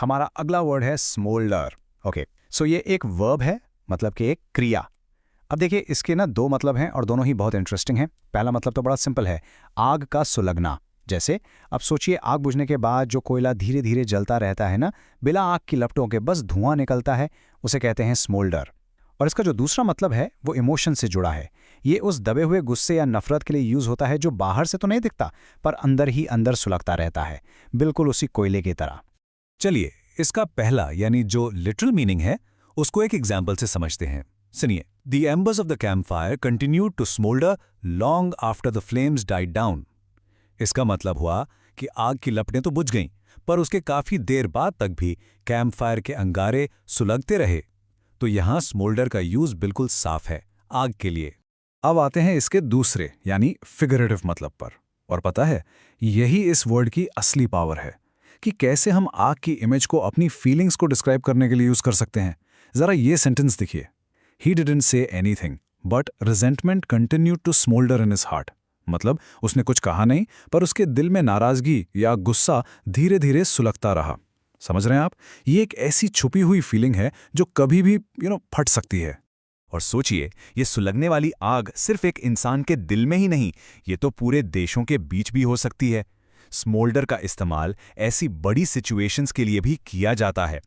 हमारा अगला वर्ड है स्मोल्डर। ओके, सो ये एक वर्ब है, मतलब कि एक क्रिया। अब देखिए, इसके ना दो मतलब हैं और दोनों ही बहुत इंटरेस्टिंग हैं। पहला मतलब तो बड़ा सिंपल है, आग का सुलगना। जैसे अब सोचिए, आग बुझने के बाद जो कोयला धीरे धीरे जलता रहता है ना, बिना आग की लपटों के बस धुआं निकलता है, उसे कहते हैं स्मोल्डर। और इसका जो दूसरा मतलब है वो इमोशन से जुड़ा है। ये उस दबे हुए गुस्से या नफरत के लिए यूज होता है जो बाहर से तो नहीं दिखता, पर अंदर ही अंदर सुलगता रहता है, बिल्कुल उसी कोयले की तरह। चलिए, इसका पहला यानी जो लिटरल मीनिंग है उसको एक एग्जाम्पल से समझते हैं। सुनिए, the embers of the campfire continued to smoulder long after the flames died down. इसका मतलब हुआ कि आग की लपटें तो बुझ गईं, पर उसके काफी देर बाद तक भी कैंपफायर के अंगारे सुलगते रहे। तो यहाँ स्मोल्डर का यूज बिल्कुल साफ है, आग के लिए। अब आते हैं इसके दूसरे यानी फिगरेटिव मतलब पर। और पता है, यही इस वर्ड की असली पावर है कि कैसे हम आग की इमेज को अपनी फीलिंग्स को डिस्क्राइब करने के लिए यूज कर सकते हैं। जरा ये सेंटेंस देखिए, he didn't say anything but resentment continued to smoulder in his heart. मतलब उसने कुछ कहा नहीं, पर उसके दिल में नाराजगी या गुस्सा धीरे धीरे सुलगता रहा। समझ रहे हैं आप? ये एक ऐसी छुपी हुई फीलिंग है जो कभी भी फट सकती है। और सोचिए, ये सुलगने वाली आग सिर्फ एक इंसान के दिल में ही नहीं, ये तो पूरे देशों के बीच भी हो सकती है। स्मोल्डर का इस्तेमाल ऐसी बड़ी सिचुएशंस के लिए भी किया जाता है।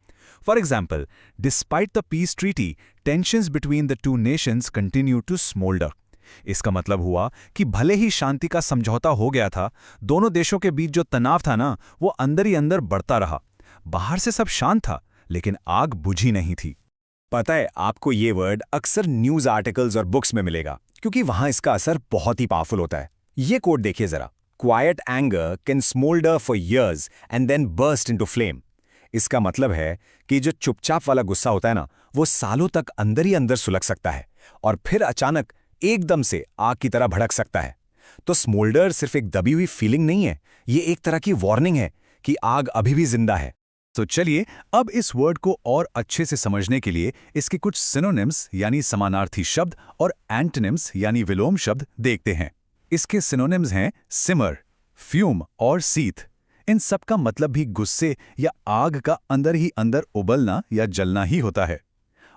For example, despite the peace treaty, tensions between the two nations continue to smoulder. इसका मतलब हुआ कि भले ही शांति का समझौता हो गया था, दोनों देशों के बीच जो तनाव था ना, वो अंदर ही अंदर बढ़ता रहा। बाहर से सब शांत था, लेकिन आग बुझी नहीं थी। पता है, आपको ये वर्ड अक्सर न्यूज आर्टिकल्स और बुक्स में मिलेगा, क्योंकि वहां इसका असर बहुत ही पावरफुल होता है। ये कोट देखिए जरा, quiet anger can smoulder for years and then burst into flame. इसका मतलब है कि जो चुपचाप वाला गुस्सा होता है ना, वो सालों तक अंदर ही अंदर सुलग सकता है और फिर अचानक एकदम से आग की तरह भड़क सकता है। तो स्मोल्डर सिर्फ एक दबी हुई फीलिंग नहीं है, ये एक तरह की वार्निंग है कि आग अभी भी जिंदा है। तो चलिए, अब इस वर्ड को और अच्छे से समझने के लिए इसके कुछ सिनोनिम्स यानी समानार्थी शब्द और एंटोनिम्स यानी विलोम शब्द देखते हैं। इसके सिनोनिम्स हैं सिमर, फ्यूम और सीथ। इन सब का मतलब भी गुस्से या आग का अंदर ही अंदर उबलना या जलना ही होता है।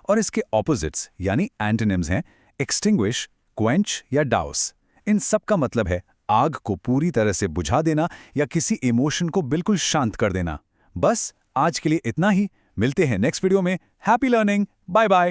और इसके ऑपोजिट्स यानी एंटोनिम्स हैं एक्सटिंग्विश, क्वेंच या डाउस। इन सब का मतलब है आग को पूरी तरह से बुझा देना या किसी इमोशन को बिल्कुल शांत कर देना। बस आज के लिए इतना ही। मिलते हैं नेक्स्ट वीडियो में। Happy learning, bye bye.